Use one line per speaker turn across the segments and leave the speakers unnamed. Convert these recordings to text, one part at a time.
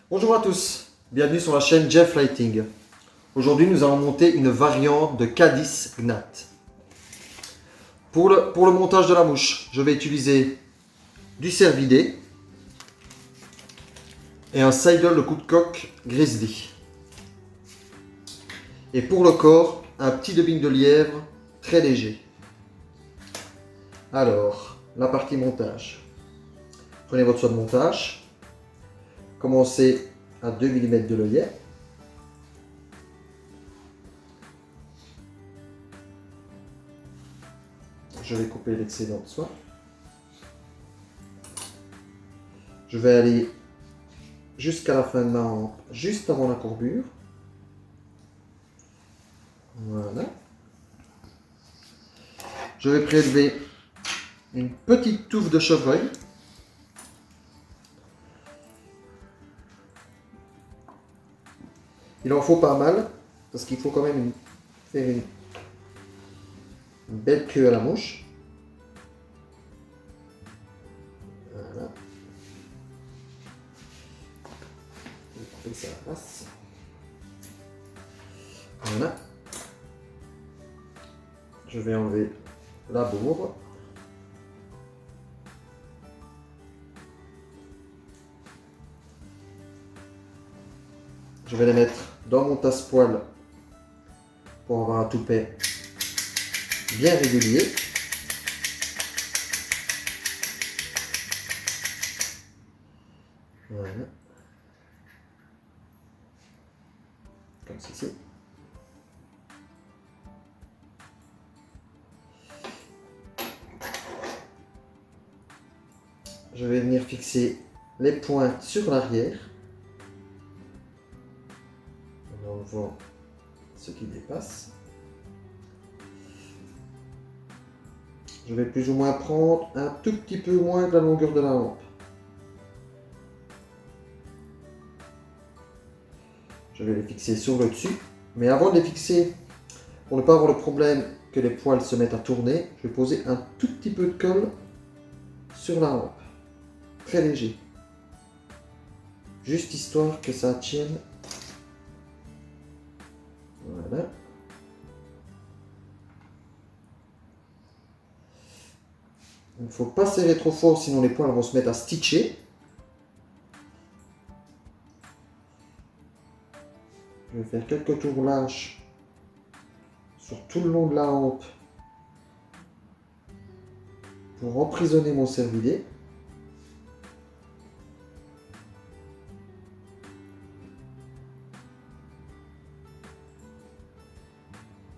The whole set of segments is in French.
Bonjour à tous, bienvenue sur la chaîne Jeff Lighting. Aujourd'hui nous allons monter une variante de K10 Gnat. Pour le montage de la mouche, je vais utiliser du cervidé et un Seidel de coup de coque Grizzly. Et pour le corps, un petit dubbing de lièvre très léger. Alors, la partie montage. Prenez votre soie de montage. Commencez à 2 mm de l'œillet. Je vais couper l'excédent de soie. Je vais aller jusqu'à la fin de ma hampe, juste avant la courbure. Voilà. Je vais prélever une petite touffe de chevreuil. Il en faut pas mal, parce qu'il faut quand même faire une belle queue à la mouche. Voilà. Je vais couper ça à la face. Voilà. Je vais enlever la bourre. Je vais les mettre dans mon tasse-poêle pour avoir un toupet bien régulier. Voilà. Comme ceci. Je vais venir fixer les pointes sur l'arrière. En enlevant ce qui dépasse. Je vais plus ou moins prendre un tout petit peu moins que la longueur de la hampe. Je vais les fixer sur le dessus. Mais avant de les fixer, pour ne pas avoir le problème que les poils se mettent à tourner, je vais poser un tout petit peu de colle sur la hampe. Très léger. Juste histoire que ça tienne. Voilà. Il ne faut pas serrer trop fort, sinon les poils vont se mettre à stitcher. Je vais faire quelques tours lâches sur tout le long de la hampe pour emprisonner mon cervidé.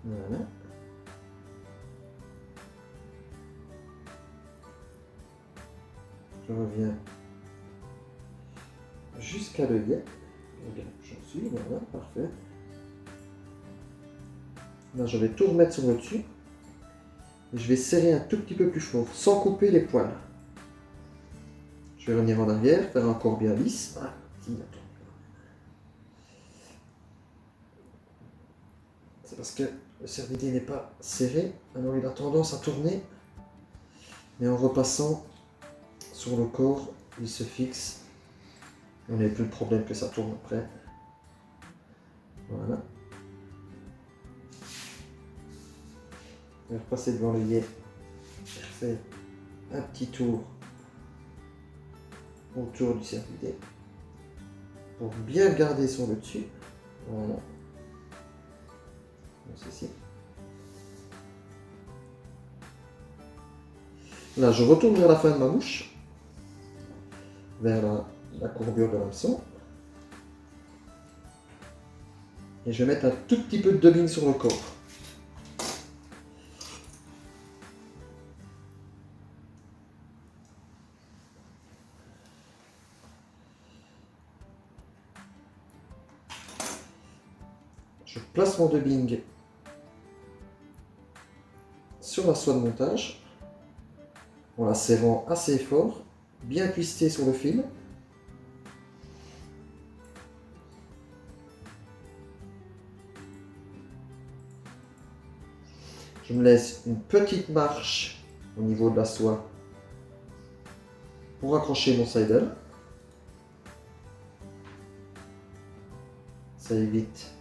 Voilà. Je reviens jusqu'à l'œillet. J'en suis, voilà, parfait. Là, je vais tout remettre sur le dessus. Et je vais serrer un tout petit peu plus fort, sans couper les poils. Je vais revenir en arrière, faire un corps bien lisse. Ah, c'est parce que le cervidé n'est pas serré, alors il a tendance à tourner. Mais en repassant sur le corps, il se fixe. On n'a plus de problème que ça tourne après. Voilà. Je vais repasser devant l'œillet. Je fais un petit tour autour du cervidé pour bien garder sur le dessus. Voilà. Comme ceci. Là, je retourne vers la fin de ma mouche, vers la courbure de l'hameçon. Et je vais mettre un tout petit peu de dubbing sur le corps. Je place mon dubbing sur la soie de montage en la serrant assez fort, bien twisté sur le fil. Je me laisse une petite marche au niveau de la soie pour accrocher mon Seidel. Ça évite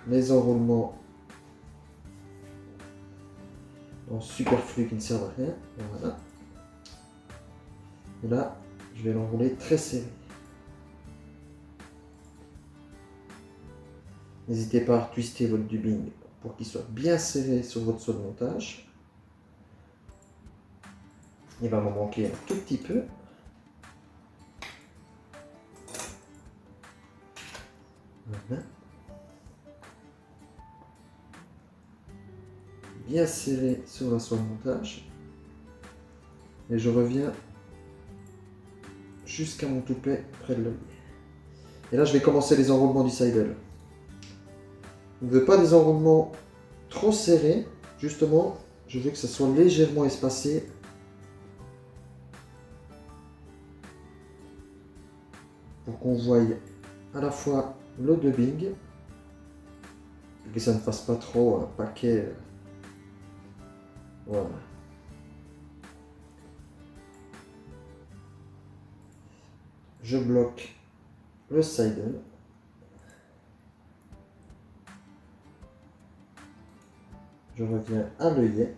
les enroulements en superflu qui ne servent à rien. Voilà. Et là, je vais l'enrouler très serré. N'hésitez pas à twister votre dubbing pour qu'il soit bien serré sur votre seau de montage. Il va m'en manquer un tout petit peu. Voilà. Bien serré sur la soie de montage. Et je reviens jusqu'à mon toupet près de l'œil. Et là, je vais commencer les enroulements du seidel. Je ne veux pas des enroulements trop serrés. Justement, je veux que ça soit légèrement espacé. Pour qu'on voie à la fois le dubbing et que ça ne fasse pas trop un paquet. Voilà. Je bloque le seidel. Je reviens à l'œillet.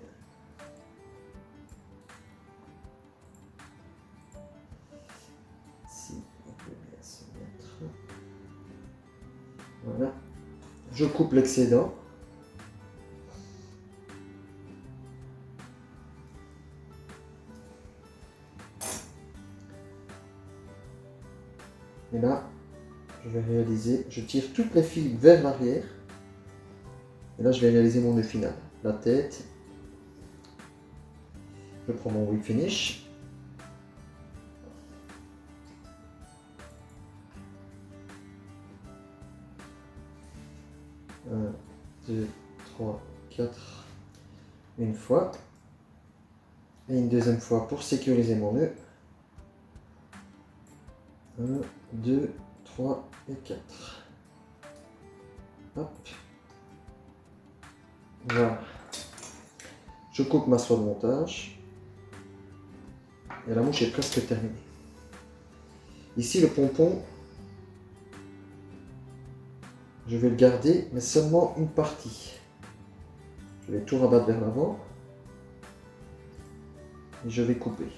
Si on peut bien se mettre. Voilà. Je coupe l'excédent. Et là, je vais réaliser, je tire toutes les fils vers l'arrière. Et là, je vais réaliser mon nœud final. La tête. Je prends mon whip finish. Un, deux, trois, quatre. Une fois. Et une deuxième fois pour sécuriser mon nœud. 1, 2, 3 et 4. Hop. Voilà. Je coupe ma soie de montage. Et la mouche est presque terminée. Ici, le pompon, je vais le garder, mais seulement une partie. Je vais tout rabattre vers l'avant. Et je vais couper.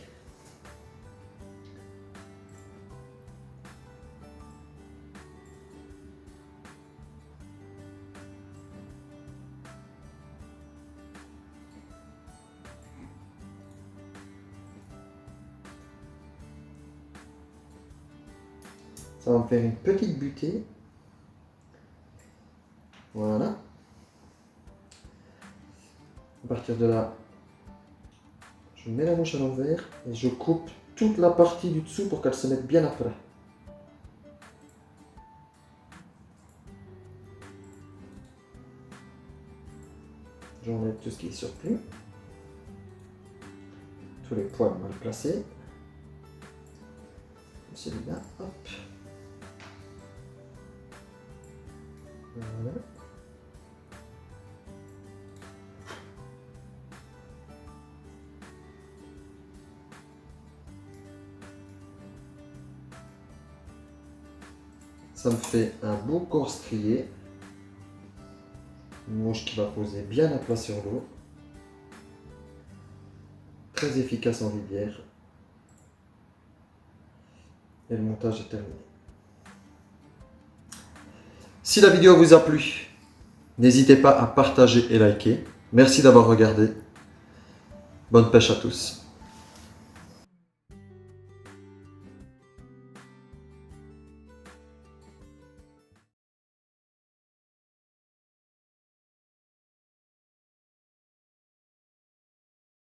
Ça va me faire une petite butée. Voilà. À partir de là, je mets la mouche à l'envers et je coupe toute la partie du dessous pour qu'elle se mette bien à plat. J'enlève tout ce qui est surplus. Tous les poils mal placés. Celui-là, hop. Voilà. Ça me fait un beau corps strié. Une mouche qui va poser bien à plat sur l'eau. Très efficace en rivière. Et le montage est terminé. Si la vidéo vous a plu, n'hésitez pas à partager et liker. Merci d'avoir regardé. Bonne pêche à tous.